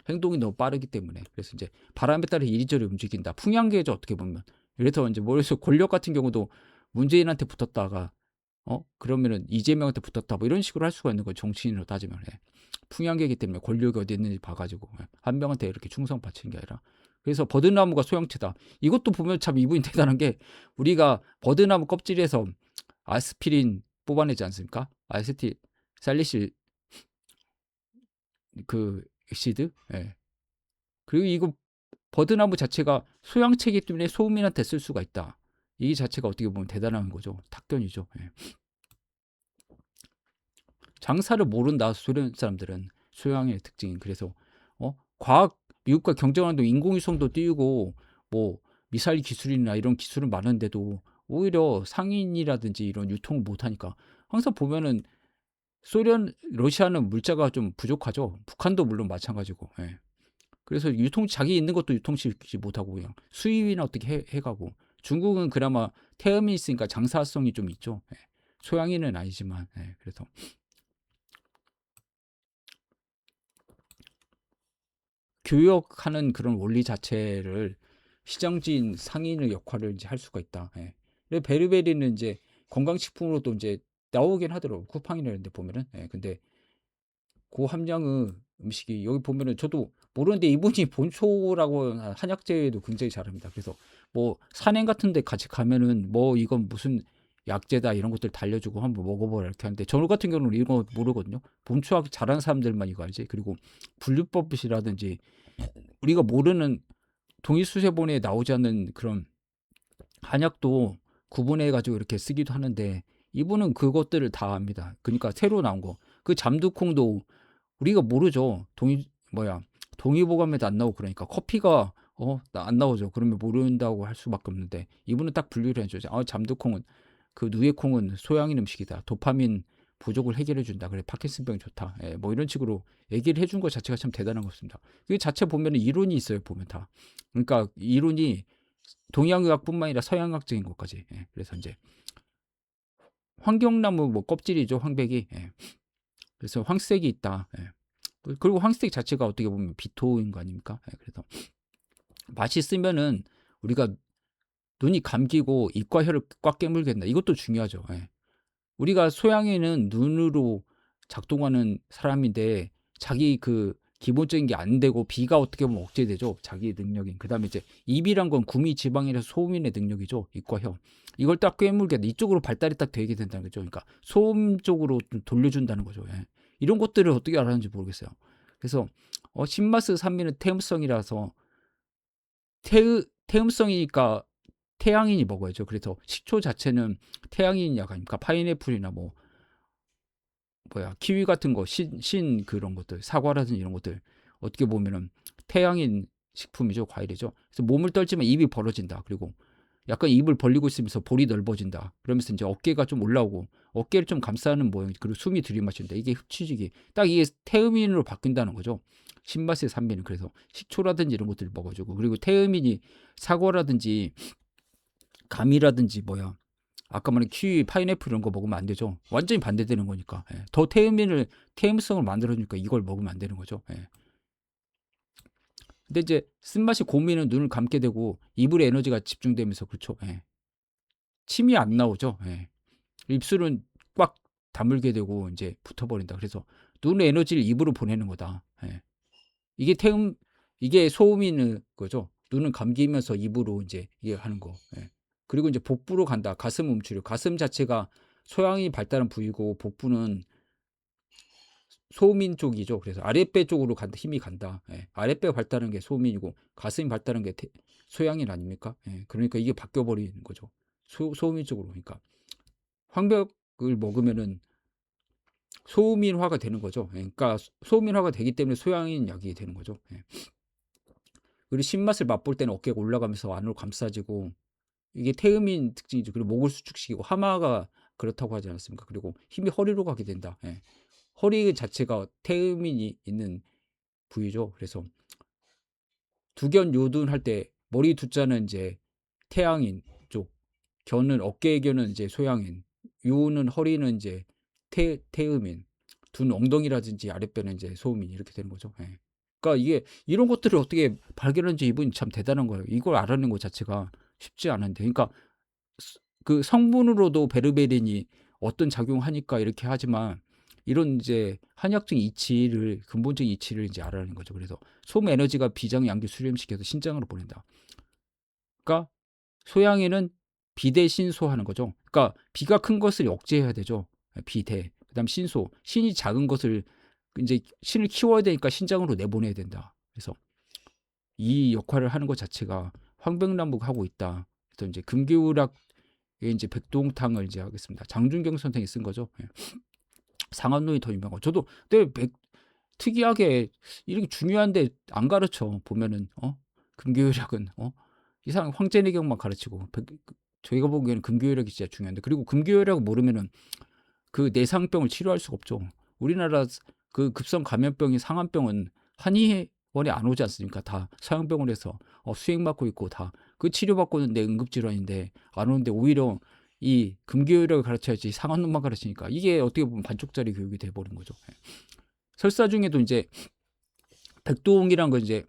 S1: 행동이 너무 빠르기 때문에. 그래서 이제 바람에 따라 이리저리 움직인다. 풍향계죠, 어떻게 보면. 그래서 이제 머릿속 권력 같은 경우도 문재인한테 붙었다가 그러면은 이재명한테 붙었다 뭐 이런 식으로 할 수가 있는 거죠. 정치인으로 따지면. 예. 풍향계이기 때문에 권력이 어디 있는지 봐가지고 한 명한테 이렇게 충성 바치는 게 아니라. 그래서 버드나무가 소형체다. 이것도 보면 참 이분이 대단한 게 우리가 버드나무 껍질에서 아스피린 뽑아내지 않습니까? 아세틸 살리실 그 액시드. 예. 그리고 이거 버드나무 자체가 소양체이기 때문에 소음인한테 쓸 수가 있다. 이 자체가 어떻게 보면 대단한 거죠. 탁견이죠. 예. 장사를 모른다. 소련 사람들은 소양의 특징인. 그래서 과학 미국과 경쟁하는데 인공위성도 띄우고 뭐 미사일 기술이나 이런 기술은 많은데도 오히려 상인이라든지 이런 유통을 못하니까 항상 보면은 소련 러시아는 물자가 좀 부족하죠. 북한도 물론 마찬가지고. 예. 그래서 자기 있는 것도 유통시키지 못하고 그냥 수입이나 어떻게 해가고 중국은 그나마 태음이 있으니까 장사성이 좀 있죠. 예. 소양인은 아니지만. 예. 그래서 교역하는 그런 원리 자체를 시장지인 상인의 역할을 이제 할 수가 있다. 예. 그리고 베르베리는 이제 건강식품으로도 이제 나오긴 하더라고. 쿠팡이나 이런 데 보면은. 예. 근데 고함량의 음식이 여기 보면은 저도 모르는데 이분이 본초라고 한약재도 굉장히 잘합니다. 그래서 뭐 산행 같은 데 같이 가면은 뭐 이건 무슨 약재다 이런 것들 달려주고 한번 먹어보라 이렇게 하는데 저 같은 경우는 이런 거 모르거든요. 본초학 잘하는 사람들만 이거 알지. 그리고 분류법이라든지 우리가 모르는 동일수세본에 나오지 않는 그런 한약도 구분해 가지고 이렇게 쓰기도 하는데 이분은 그것들을 다 압니다. 그러니까 새로 나온 거. 그 잠두콩도 우리가 모르죠. 동의보감에도 안 나오고 그러니까 커피가 안 나오죠. 그러면 모른다고 할 수밖에 없는데 이분은 딱 분류를 해주죠. 잠두콩은 그 누에콩은 소양인 음식이다. 도파민 부족을 해결해 준다. 그래 파킨슨병 좋다. 예, 뭐 이런 식으로 얘기를 해준 것 자체가 참 대단한 것 같습니다. 그 자체 보면 이론이 있어요. 보면 다. 그러니까 이론이 동양의학뿐만 아니라 서양학적인 것까지. 예, 그래서 이제 환경나무 뭐 껍질이죠. 황백이. 예, 그래서 황색이 있다. 예. 그리고 황색 자체가 어떻게 보면 비토인 거 아닙니까? 예, 그래서 맛이 쓰면은 우리가 눈이 감기고 입과 혀를 꽉 깨물겠다. 이것도 중요하죠. 예. 우리가 소양에는 눈으로 작동하는 사람인데 자기 그 기본적인 게 안 되고 비가 어떻게 보면 억제되죠. 자기 능력인. 그다음에 이제 입이란 건 구미 지방이라서 소음인의 능력이죠. 입과 혀. 이걸 딱 꿰물게 이쪽으로 발달이 딱 되게 된다는 거죠. 그러니까 소음 쪽으로 좀 돌려준다는 거죠. 예. 이런 것들을 어떻게 알았는지 모르겠어요. 그래서 신마스 산미는 태음성이라서 태음성이니까 태양인이 먹어야죠. 그래서 식초 자체는 태양인 약 아닙니까? 파인애플이나 뭐 키위 같은 거, 신 그런 것들, 사과라든지 이런 것들 어떻게 보면은 태양인 식품이죠, 과일이죠. 그래서 몸을 떨지만 입이 벌어진다. 그리고 약간 입을 벌리고 있으면서 볼이 넓어진다. 그러면서 이제 어깨가 좀 올라오고 어깨를 좀 감싸는 모양, 그리고 숨이 들이마신다. 이게 흡취직이 딱 이게 태음인으로 바뀐다는 거죠. 신맛의 산미는. 그래서 식초라든지 이런 것들을 먹어주고, 그리고 태음인이 사과라든지 감이라든지 아까 말한 키위, 파인애플 이런 거 먹으면 안 되죠. 완전히 반대되는 거니까. 예. 더 태음성을 만들어주니까 이걸 먹으면 안 되는 거죠. 예. 근데 이제 쓴맛이 고미는 눈을 감게 되고 입으로 에너지가 집중되면서, 그렇죠. 예. 침이 안 나오죠. 예. 입술은 꽉 다물게 되고 이제 붙어버린다. 그래서 눈의 에너지를 입으로 보내는 거다. 예. 이게 이게 소음인 거죠. 눈은 감기면서 입으로 이제 이게 하는 거. 예. 그리고 이제 복부로 간다. 가슴 움츠려. 가슴 자체가 소양이 발달한 부위고, 복부는 소민 쪽이죠. 그래서 아랫배 쪽으로 간다. 힘이 간다. 예. 아랫배가 발달한 게 소민이고 가슴이 발달한 게 소양인 아닙니까? 예. 그러니까 이게 바뀌어 버리는 거죠. 소민 쪽으로. 그러니까 황벽을 먹으면은 소민화가 되는 거죠. 예. 그러니까 소민화가 되기 때문에 소양인 약이 되는 거죠. 예. 그리고 신맛을 맛볼 때는 어깨가 올라가면서 안으로 감싸지고, 이게 태음인 특징이죠. 그리고 목을 수축시키고, 하마가 그렇다고 하지 않았습니까? 그리고 힘이 허리로 가게 된다. 예. 허리 자체가 태음인이 있는 부위죠. 그래서 두견 요둔 할 때 머리 두자는 이제 태양인 쪽, 견은 어깨의 견은 이제 소양인, 요는 허리는 이제 태음인, 둔 엉덩이라든지 아랫배는 이제 소음인, 이렇게 되는 거죠. 예. 그러니까 이게 이런 것들을 어떻게 발견한지 이분이 참 대단한 거예요. 이걸 알아내는 것 자체가 쉽지 않은데, 그러니까 그 성분으로도 베르베린이 어떤 작용하니까 이렇게 하지만, 이런 이제 한약적 이치를, 근본적인 이치를 이제 알아내는 거죠. 그래서 소음 에너지가 비장 양기 수렴시켜서 신장으로 보낸다. 그러니까 소양에는 비대신소하는 거죠. 그러니까 비가 큰 것을 억제해야 되죠. 비대. 그다음 신소. 신이 작은 것을, 이제 신을 키워야 되니까 신장으로 내보내야 된다. 그래서 이 역할을 하는 것 자체가 황백나무가 하고 있다. 그래서 이제 금기울학에 이제 백동탕을 이제 하겠습니다. 장준경 선생이 쓴 거죠. 예. 상한론이 더 유명하고. 저도 근데 특이하게 이렇게 중요한데 안 가르쳐 보면은, 금기울학은 이상 황제내경만 가르치고, 저희가 보기에는 금기혈액이 진짜 중요한데, 그리고 금기혈액을 모르면은 그 내상병을 치료할 수가 없죠. 우리나라 그 급성 감염병이 상한병은 한의원에 안 오지 않습니까? 다 서양병원에서 수행 받고 있고, 다 그 치료받고 있는데 응급질환인데 안 오는데, 오히려 이 금기혈액을 가르쳐야지 상한론만 가르치니까 이게 어떻게 보면 반쪽짜리 교육이 돼버린 거죠. 예. 설사 중에도 이제 백동이란 건 이제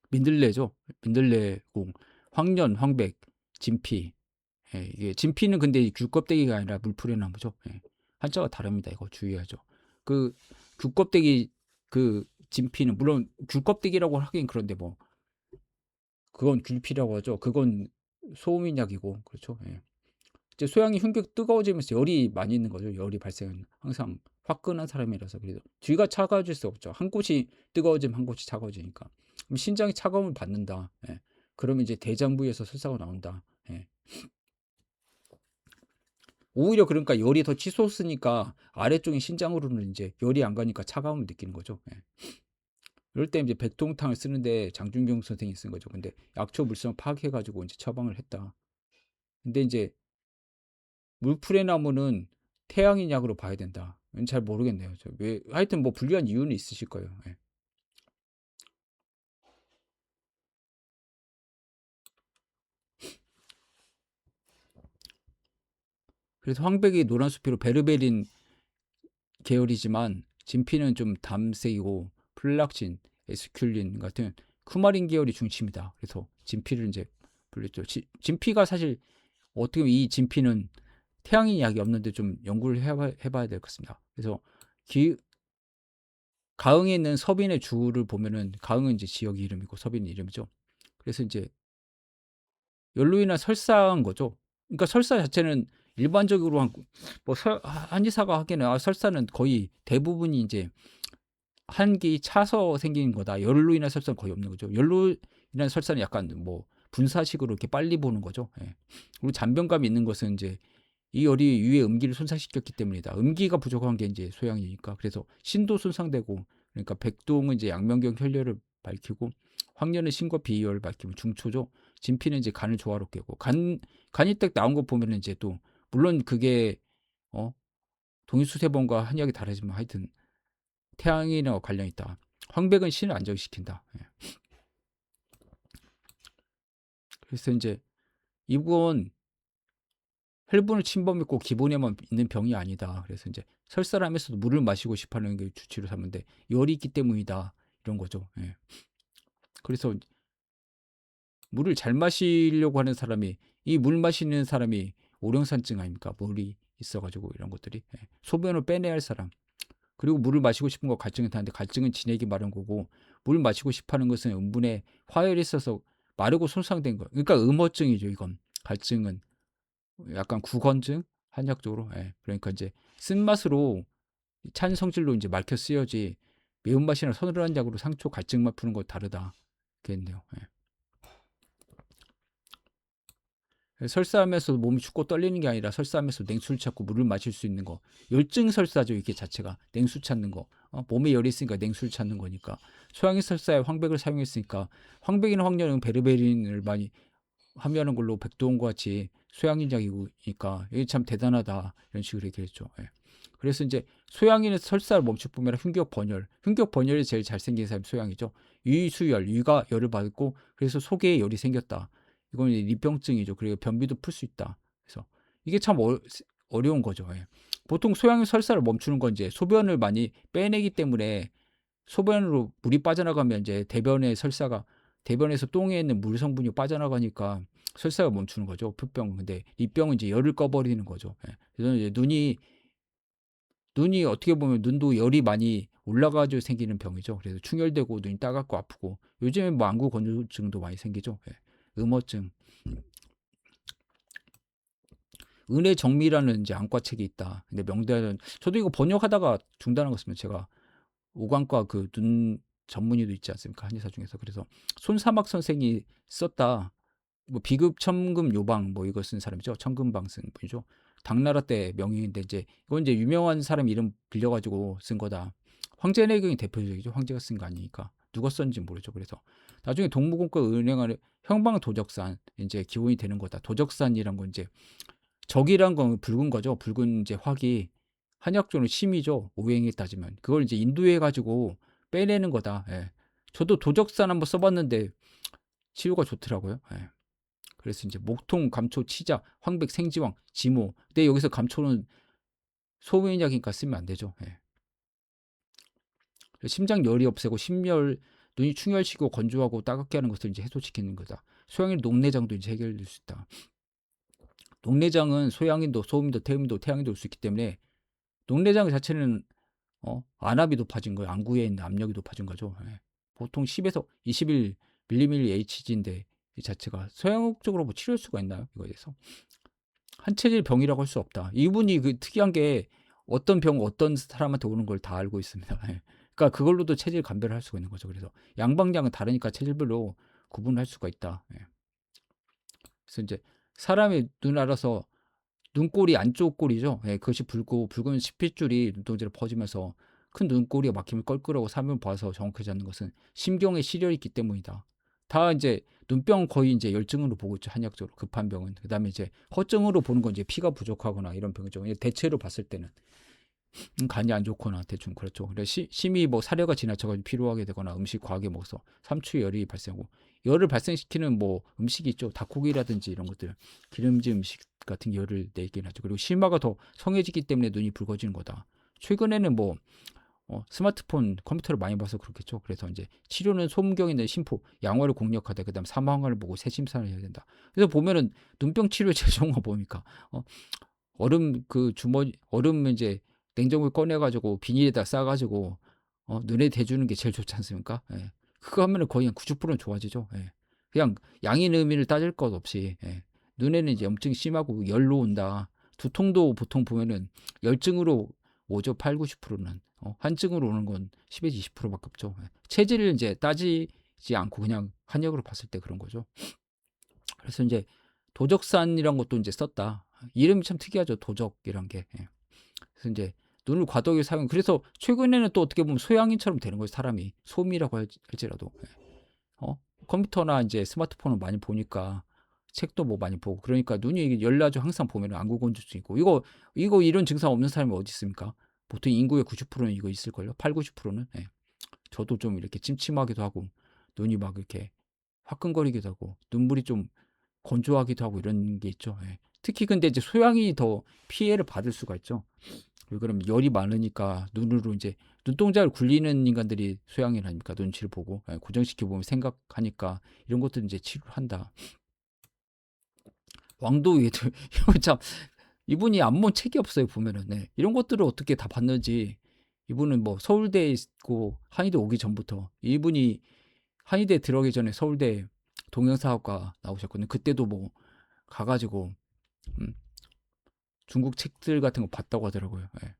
S1: 민들레죠. 민들레공, 황련, 황백, 진피. 예, 이게 진피는 근데 귤껍데기가 아니라 물풀의 나무죠. 예. 한자가 다릅니다. 이거 주의하죠. 그 귤껍데기, 그 진피는 물론 귤껍데기라고 하긴 그런데 그건 귤피라고 하죠. 그건 소음인약이고, 그렇죠. 예. 이제 소양이 흉격 뜨거워지면서 열이 많이 있는 거죠. 열이 발생은 항상 화끈한 사람이라서. 그래서 뒤가 차가워질 수 없죠. 한 곳이 뜨거워지면 한 곳이 차가워지니까. 그럼 신장이 차가움을 받는다. 예. 그러면 이제 대장부에서 설사가 나온다. 예. 오히려 그러니까 열이 더 치솟으니까 아래쪽인 신장으로는 이제 열이 안 가니까 차가움을 느끼는 거죠. 예. 이럴 때 이제 백통탕을 쓰는데 장준경 선생이 쓴 거죠. 근데 약초 물성 파악해가지고 이제 처방을 했다. 근데 이제 물풀의 나무는 태양인 약으로 봐야 된다. 잘 모르겠네요. 왜, 하여튼 분류한 이유는 있으실 거예요. 예. 그래서 황백이 노란수피로 베르베린 계열이지만, 진피는 좀 담색이고, 플락신, 에스큘린 같은 쿠마린 계열이 중심이다. 그래서 진피를 이제 불렸죠. 진피가 사실 어떻게 보면 이 진피는 태양인 약이 없는데 좀 연구를 해봐야 될 것 같습니다. 그래서 가흥에 있는 서빈의 주를 보면은, 가흥은 이제 지역 이름이고 서빈 이름이죠. 그래서 이제 열로 인한 설사인 거죠. 그러니까 설사 자체는 일반적으로 한의사가 하기에는, 설사는 거의 대부분이 이제 한기 차서 생기는 거다. 열로 인한 설사는 거의 없는 거죠. 열로 인한 설사는 약간 분사식으로 이렇게 빨리 보는 거죠. 예. 그리고 잔병감이 있는 것은 이제 이 열이 위의 음기를 손상시켰기 때문이다. 음기가 부족한 게 이제 소양이니까. 그래서 신도 손상되고, 그러니까 백동은 이제 양면경 혈열을 밝히고, 황련은 신과 비열을 밝히고, 중초죠. 진피는 이제 간을 조화롭게 하고, 간이 딱 나온 거 보면은 이제 또 물론 그게 어 동일수세범과 한약이 다르지만 하여튼 태양이나 관련이 있다. 황백은 신을 안정시킨다. 예. 그래서 이제 이건 혈분을 침범했고 기본에만 있는 병이 아니다. 그래서 이제 설사하면서도 물을 마시고 싶어하는 게 주치로 삼는데 열이 있기 때문이다. 이런 거죠. 예. 그래서 물을 잘 마시려고 하는 사람이 이 물 마시는 사람이 오령산증 아닙니까? 물이 있어가지고 이런 것들이 소변을 빼내야 할 사람. 그리고 물을 마시고 싶은 거 갈증이 타는데 갈증은 진액이 마른 거고 물 마시고 싶어하는 것은 음분에 화열이 있어서 마르고 손상된 거. 그러니까 음어증이죠. 이건 갈증은 약간 구건증 한약적으로. 그러니까 이제 쓴맛으로 찬 성질로 이제 말켜 쓰여지 매운맛이나 서늘한 약으로 상초 갈증만 푸는 거 다르다. 그겠네요. 설사하면서 몸이 춥고 떨리는 게 아니라 설사하면서 냉수를 찾고 물을 마실 수 있는 거. 열증 설사죠, 이게 자체가. 냉수 찾는 거. 몸에 열이 있으니까 냉수를 찾는 거니까. 소양이 설사에 황백을 사용했으니까 황백이나 황련은 베르베린을 많이 함유하는 걸로 백도원과 같이 소양인약이니까 이게 참 대단하다. 이런 식으로 얘기했죠. 그래서 이제 소양이는 설사를 멈출 뿐만 아니라 흉격 번열. 흉격 번열이 제일 잘생긴 사람이 소양이죠. 유수열, 유가 열을 받고 그래서 속에 열이 생겼다. 이건 리병증이죠. 그리고 변비도 풀 수 있다. 그래서 이게 참 어려운 거죠. 보통 소양이 설사를 멈추는 건 이제 소변을 많이 빼내기 때문에 소변으로 물이 빠져나가면 이제 대변에서 똥에 있는 물 성분이 빠져나가니까 설사가 멈추는 거죠. 표병. 근데 리병은 이제 열을 꺼버리는 거죠. 그래서 이제 눈이 어떻게 보면 눈도 열이 많이 올라가지고 생기는 병이죠. 그래서 충혈되고 눈이 따갑고 아프고 요즘에 뭐 안구 건조증도 많이 생기죠. 음어증. 은혜 정미라는 이제 안과책이 있다. 근데 명대는 저도 이거 번역하다가 중단한 것 같습니다. 제가 오광과 그 눈 전문의도 있지 않습니까? 한의사 중에서. 그래서 손사막 선생이 썼다. 뭐 비급 첨금 요방 뭐 이거 쓴 사람이죠. 천금방 쓴 분이죠. 당나라 때 명인인데 이제 이건 이제 유명한 사람 이름 빌려가지고 쓴 거다. 황제내경이 대표적이죠. 황제가 쓴 거 아니니까 누가 썼는지 모르죠. 그래서 나중에 동무공과 은행하는 형방 도적산 이제 기원이 되는 거다. 도적산이란 건 이제 적이란 건 붉은 거죠. 붉은 이제 확이 한약적으로 심이죠. 오행에 따지면 그걸 이제 인도해 가지고 빼내는 거다. 저도 도적산 한번 써봤는데 치유가 좋더라고요. 그래서 이제 목통, 감초, 치자, 황백, 생지왕, 지모. 근데 여기서 감초는 소변약이니까 쓰면 안 되죠. 심장 열이 없애고 심열, 눈이 충혈시키고 건조하고 따갑게 하는 것을 이제 해소시키는 거다. 소양의 녹내장도 이제 해결될 수 있다. 녹내장은 소양인도, 소음인도, 태음인도, 태양인도 올 수 있기 때문에 녹내장 자체는 안압이 높아진 거예요. 안구에 있는 압력이 높아진 거죠. 보통 10에서 21mmHg인데 이 자체가 소양적으로 뭐 치료할 수가 있나요? 이거에 대해서 한체질 병이라고 할 수 없다. 이분이 그 특이한 게 어떤 병 어떤 사람한테 오는 걸 다 알고 있습니다. 그러니까 그걸로도 체질 감별을 할 수가 있는 거죠. 그래서 양방향은 다르니까 체질별로 구분할 수가 있다. 그래서 이제 사람의 눈 알아서 눈꼬리 안쪽 꼬리죠. 그것이 붉은 십핏줄이 눈동자로 퍼지면서 큰 눈꼬리가 막히면 껄끄러워 사면 봐서 정확하지 않는 것은 심경에 시련이 있기 때문이다. 다 이제 눈병 거의 이제 열증으로 보고 있죠. 한약적으로 급한 병은. 그다음에 이제 허증으로 보는 건 이제 피가 부족하거나 이런 병이죠. 대체로 봤을 때는 간이 안 좋거나 대충 그렇죠. 그래 심히 뭐 사료가 지나쳐가지고 피로하게 되거나 음식 과하게 먹어서 삼투열이 발생하고 열을 발생시키는 뭐 음식이 있죠. 닭고기라든지 이런 것들 기름진 음식 같은 열을 내긴 하죠. 그리고 심화가 더 성해지기 때문에 눈이 붉어지는 거다. 최근에는 뭐 스마트폰, 컴퓨터를 많이 봐서 그렇겠죠. 그래서 이제 치료는 소음경인데 심포, 양화를 공략하다. 그다음 사망을 보고 세심산을 해야 된다. 그래서 보면은 눈병 치료에 제일 좋은 거 뭡니까? 얼음 이제 냉장고에 꺼내가지고 비닐에다 싸가지고 눈에 대주는 게 제일 좋지 않습니까? 그거 하면은 거의 한 90%는 좋아지죠. 그냥 양인 의미를 따질 것 없이 눈에는 이제 염증이 심하고 열로 온다. 두통도 보통 보면은 열증으로 오죠. 8, 90%는 한증으로 오는 건 10에서 20%밖에 없죠. 체질을 이제 따지지 않고 그냥 한약으로 봤을 때 그런 거죠. 그래서 이제 도적산이란 것도 이제 썼다. 이름이 참 특이하죠. 도적이란 게. 예. 그래서 이제 눈을 과도하게 사용. 그래서 최근에는 또 어떻게 보면 소양인처럼 되는 거예요. 사람이 소미라고 할지라도. 예. 컴퓨터나 이제 스마트폰을 많이 보니까 책도 뭐 많이 보고 그러니까 눈이 열나죠. 항상 보면 안구 건조증 있고 이거 이런 증상 없는 사람이 어디 있습니까? 보통 인구의 90%는 이거 있을걸요. 8, 90%는. 예. 저도 좀 이렇게 침침하기도 하고 눈이 막 이렇게 화끈거리기도 하고 눈물이 좀 건조하기도 하고 이런 게 있죠. 예. 특히 근데 이제 소양이 더 피해를 받을 수가 있죠. 왜 그러면 열이 많으니까 눈으로 이제 눈동자를 굴리는 인간들이 소양이라니까 눈치를 보고 예, 고정시켜 보면 생각하니까 이런 것들 이제 치료를 한다. 왕도위도 참 이분이 안 본 책이 없어요 보면은. 네. 이런 것들을 어떻게 다 봤는지 이분은 뭐 서울대에 있고 한의대 오기 전부터 이분이 한의대 들어가기 전에 서울대 동영사학과 나오셨거든요. 그때도 뭐 가가지고 음, 중국 책들 같은 거 봤다고 하더라고요. 예.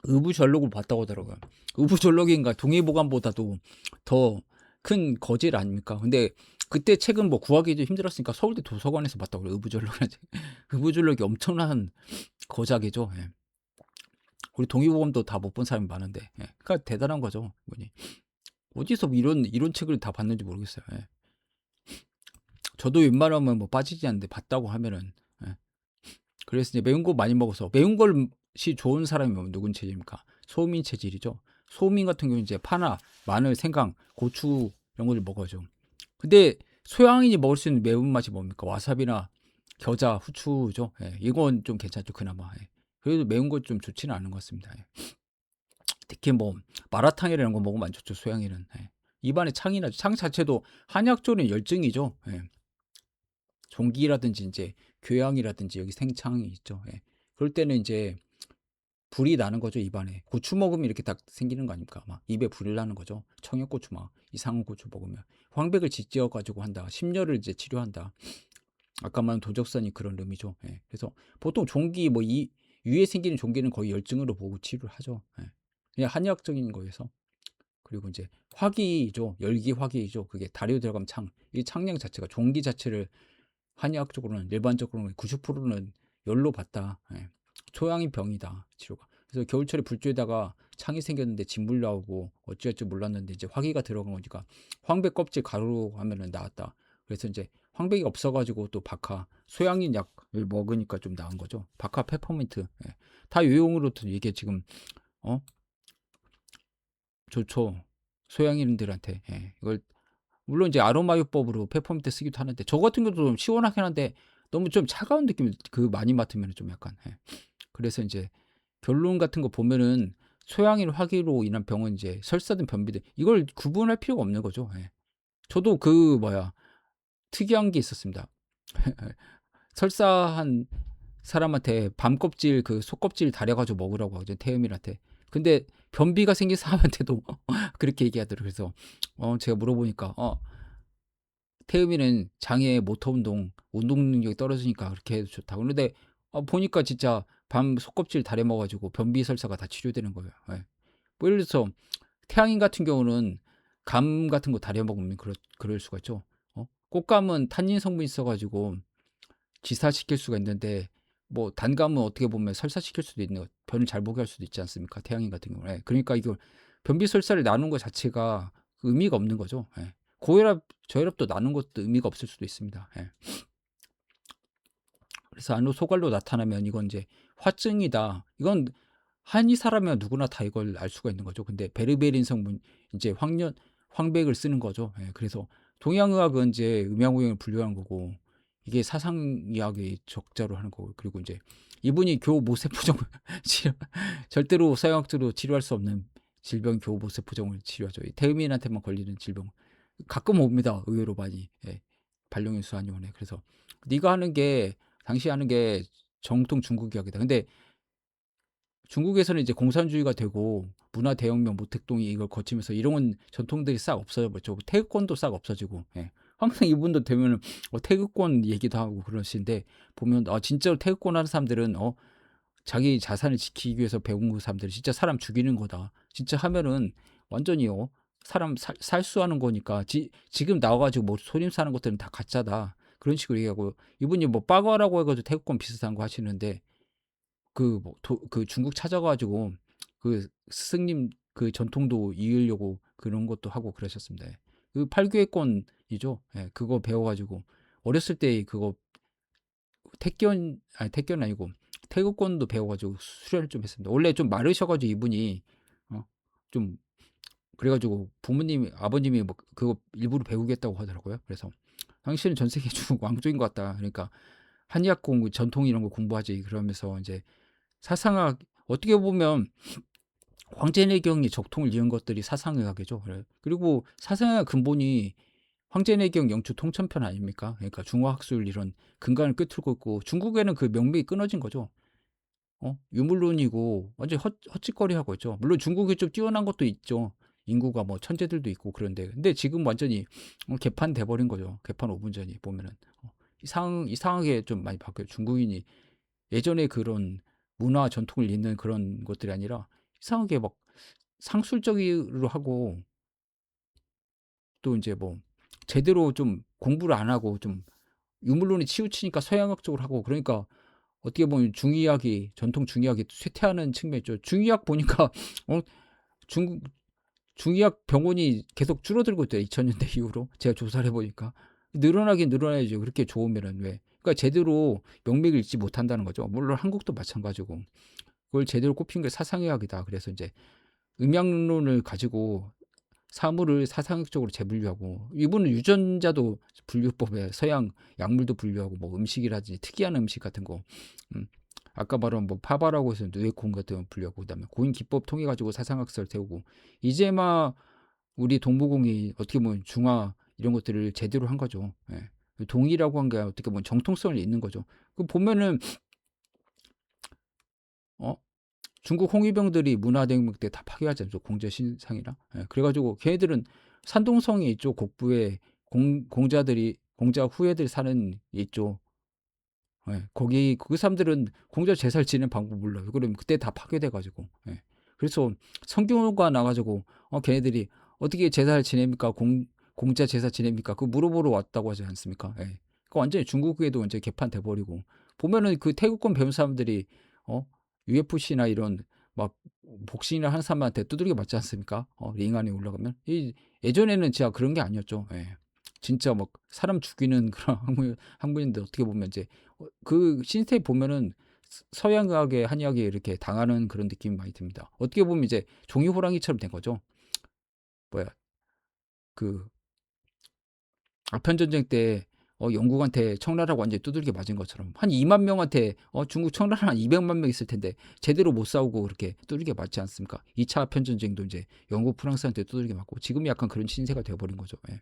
S1: 의부절록을 봤다고 하더라고요. 의부절록인가 동의보감보다도 더 큰 거질 아닙니까? 근데 그때 책은 뭐 구하기도 힘들었으니까 서울대 도서관에서 봤다고 그래요. 의부절록이 의부절록이 엄청난 거작이죠. 예. 우리 동의보감도 다 못 본 사람이 많은데, 예. 그러니까 대단한 거죠. 이분이. 어디서 이런 책을 다 봤는지 모르겠어요. 예. 저도 웬만하면 뭐 빠지지 않는데 봤다고 하면은. 예. 그래서 이제 매운 거 많이 먹어서 매운 것이 좋은 사람이 면 누군 체질입니까? 소민 체질이죠. 소민 같은 경우는 이제 파나 마늘, 생강, 고추 이런 것을 먹어야죠. 근데 소양인이 먹을 수 있는 매운맛이 뭡니까? 와사비나 겨자, 후추죠. 예, 이건 좀 괜찮죠, 그나마. 예. 그래도 매운 것 좀 좋지는 않은 것 같습니다. 예. 특히 뭐 마라탕이라는 거 먹으면 안 좋죠, 소양인은. 예. 입안에 창이 나죠. 창 자체도 한약조는 열증이죠. 예. 종기라든지 이제 교양이라든지 여기 생창이 있죠. 예. 그럴 때는 이제 불이 나는 거죠, 입안에. 고추 먹으면 이렇게 딱 생기는 거 아닙니까? 막 입에 불이 나는 거죠. 청양고추 막 이상한 고추 먹으면 황백을 짓지어 가지고 한다. 심려를 이제 치료한다. 아까 말한 도적선이 그런 의미죠. 예. 그래서 보통 종기 뭐 이 위에 생기는 종기는 거의 열증으로 보고 치료를 하죠. 예. 그냥 한의학적인 거에서. 그리고 이제 화기죠. 열기 화기죠. 그게 다리로 들어가면 창. 이 창량 자체가 종기 자체를 한의학적으로는 일반적으로는 90%는 열로 봤다. 예. 초양인 병이다 치료가. 그래서 겨울철에 불조에다가 창이 생겼는데 진물 나오고 어찌할 줄 몰랐는데 이제 화기가 들어간 거니까 황백 껍질 가루로 하면은 나았다. 그래서 이제 황백이 없어가지고 또 박하 소양인 약을 먹으니까 좀 나은 거죠. 박하 페퍼민트. 예. 다 요용으로 이게 지금 어 좋죠. 소양인들한테. 예. 이걸 물론 이제 아로마요법으로 페퍼민트 쓰기도 하는데 저 같은 경우도 좀 시원하긴 한데 너무 좀 차가운 느낌 그 많이 맡으면 좀 약간. 예. 그래서 이제 결론 같은 거 보면은 소양인 화기로 인한 병은 이제 설사든 변비든 이걸 구분할 필요가 없는 거죠. 예. 저도 그 뭐야 특이한 게 있었습니다. 설사한 사람한테 밤껍질 그 속껍질 다려가지고 먹으라고 하죠. 태음인한테. 근데 변비가 생긴 사람한테도 그렇게 얘기하더라고요. 그래서 제가 물어보니까 태음인은 장애 모터 운동 능력이 떨어지니까 그렇게 해도 좋다고. 그런데 보니까 진짜 밤 속껍질 다려 먹어가지고 변비 설사가 다 치료되는 거예요. 예. 뭐 예를 들어서 태양인 같은 경우는 감 같은 거 다려 먹으면 그럴 수가 있죠. 꽃감은 탄닌 성분이 있어가지고 지사시킬 수가 있는데 뭐 단감은 어떻게 보면 설사시킬 수도 있는 변을 잘 보게 할 수도 있지 않습니까? 태양인 같은 경우는. 예. 그러니까 이걸 변비 설사를 나눈 것 자체가 의미가 없는 거죠. 예. 고혈압, 저혈압도 나눈 것도 의미가 없을 수도 있습니다. 예. 그래서 안로 소갈로 나타나면 이건 이제 화증이다. 이건 한의사라면 누구나 다 이걸 알 수가 있는 거죠. 근데 베르베린 성분 이제 황백을 쓰는 거죠. 예. 그래서 동양의학은 이제 음양오형을 분류한 거고 이게 사상의학의 적자로 하는 거고 그리고 이제 이분이 교모세포종을 치료 절대로 서양학적으로 치료할 수 없는 질병 교모세포종을 치료하죠. 태음인한테만 걸리는 질병 가끔 옵니다. 의외로 많이. 예. 반려견수한의원에. 그래서 네가 하는 게 당시 하는 게 정통 중국의학이다. 근데 중국에서는 이제 공산주의가 되고 문화 대혁명 모택동이 이걸 거치면서 이런 전통들이 싹 없어져 버렸죠. 태극권도 싹 없어지고. 예. 항상 이분도 되면은 태극권 얘기도 하고 그러시는데 보면 진짜로 태극권 하는 사람들은 자기 자산을 지키기 위해서 배운 그 사람들이 진짜 사람 죽이는 거다. 진짜 하면은 완전히 사람 살수하는 거니까 지금 나와가지고 뭐 소림 사는 것들은 다 가짜다. 그런 식으로 얘기하고 이분이 뭐 빠거라고 해가지고 태국권 비슷한 거 하시는데 그 중국 찾아가지고 그 스승님 그 전통도 이으려고 그런 것도 하고 그러셨습니다. 예. 그 팔교회권이죠. 예, 그거 배워가지고 어렸을 때 그거 택견 아니고 태국권도 배워가지고 수련을 좀 했습니다. 원래 좀 마르셔가지고 이분이 좀 그래가지고 부모님이 아버님이 뭐 그거 일부러 배우겠다고 하더라고요. 그래서 당신은 전 세계 중국 왕족인 것 같다. 그러니까 한의학 공부 전통 이런 거 공부하지 그러면서 이제 사상학 어떻게 보면 황제내경이 적통을 이은 것들이 사상의학이죠. 그리고 사상의학 근본이 황제내경 영추 통천편 아닙니까? 그러니까 중화학술 이런 근간을 꿰뚫고 있고 중국에는 그 명맥이 끊어진 거죠. 유물론이고 완전 헛짓거리 하고 있죠. 물론 중국이 좀 뛰어난 것도 있죠. 인구가 뭐 천재들도 있고 그런데 근데 지금 완전히 개판 돼버린 거죠. 개판 5분 전이 보면은 이상하게 좀 많이 바뀌어요. 중국인이 예전에 그런 문화 전통을 잇는 그런 것들이 아니라 이상하게 막 상술적으로 하고 또 이제 뭐 제대로 좀 공부를 안 하고 좀 유물론에 치우치니까 서양학 쪽으로 하고 그러니까 어떻게 보면 중의학이 전통 중의학이 쇠퇴하는 측면이 있죠. 중의학 보니까 중국 중의학 병원이 계속 줄어들고 있대요. 2000년대 이후로 제가 조사를 해보니까 늘어나긴 늘어나야죠. 그렇게 좋으면은 왜? 그러니까 제대로 명맥을 읽지 못한다는 거죠. 물론 한국도 마찬가지고 그걸 제대로 꼽힌 게 사상의학이다. 그래서 이제 음양론을 가지고 사물을 사상학적으로 재분류하고 이분은 유전자도 분류법에 서양 약물도 분류하고 뭐 음식이라든지 특이한 음식 같은 거 아까 말한 뭐 파바라고 해서 누에콘 같은 거 분류하고 그다음에 고인 기법 통해 가지고 사상학설을 세우고 이제마 우리 동무공이 어떻게 보면 중화 이런 것들을 제대로 한 거죠. 예. 동의라고 한 게 어떻게 보면 정통성을 잇는 거죠. 그 보면은 어 중국 홍위병들이 문화대혁명 때 다 파괴하지 않죠. 공자신상이라. 예, 그래가지고 걔네들은 산동성이 있죠. 곡부에 공자 후예들 사는 있죠. 예, 거기 그 사람들은 공자 제사를 지내는 방법 몰라요. 그러면 그때 다 파괴돼가지고. 예. 그래서 성경가 나가지고 걔네들이 어떻게 제사를 지냅니까? 공자 제사 지냅니까? 그거 물어보러 왔다고 하지 않습니까? 예. 그 완전히 중국에도 완전히 개판돼 버리고 보면은 그 태국권 배운 사람들이 어 UFC나 이런 막 복싱이나 하는 사람한테 두들겨 맞지 않습니까? 링 안에 올라가면 이 예전에는 진짜 그런 게 아니었죠. 예. 진짜 막 사람 죽이는 그런 학문인데 어떻게 보면 이제 그 신스테이 보면은 서양의학에 한의학에 이렇게 당하는 그런 느낌이 많이 듭니다. 어떻게 보면 이제 종이 호랑이처럼 된 거죠. 뭐야 그 아편 전쟁 때 영국한테 청나라가 완전히 두들겨 맞은 것처럼 한 2만 명한테 중국 청나라 한 200만 명 있을 텐데 제대로 못 싸우고 그렇게 두들겨 맞지 않습니까? 2차 아편 전쟁도 이제 영국 프랑스한테 두들겨 맞고 지금이 약간 그런 신세가 되어버린 거죠. 예.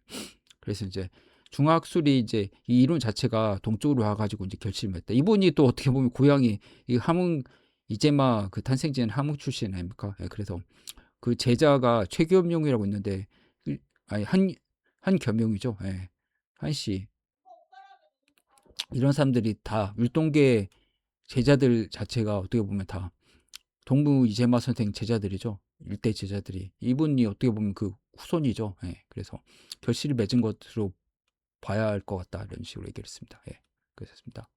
S1: 그래서 이제 중학술이 이제 이 이론 자체가 동쪽으로 와가지고 이제 결실했다. 이분이 또 어떻게 보면 고향이 이 함흥 이제마 그 탄생지는 함흥 출신 아닙니까? 예, 그래서 그 제자가 최겸용이라고 있는데 아니 한 겸용이죠. 예. 한씨 이런 사람들이 다 율동계 제자들 자체가 어떻게 보면 다 동무 이재마 선생 제자들이죠. 일대 제자들이 이분이 어떻게 보면 그 후손이죠. 예. 그래서 결실을 맺은 것으로 봐야 할 것 같다 이런 식으로 얘기를 했습니다. 예. 그렇습니다.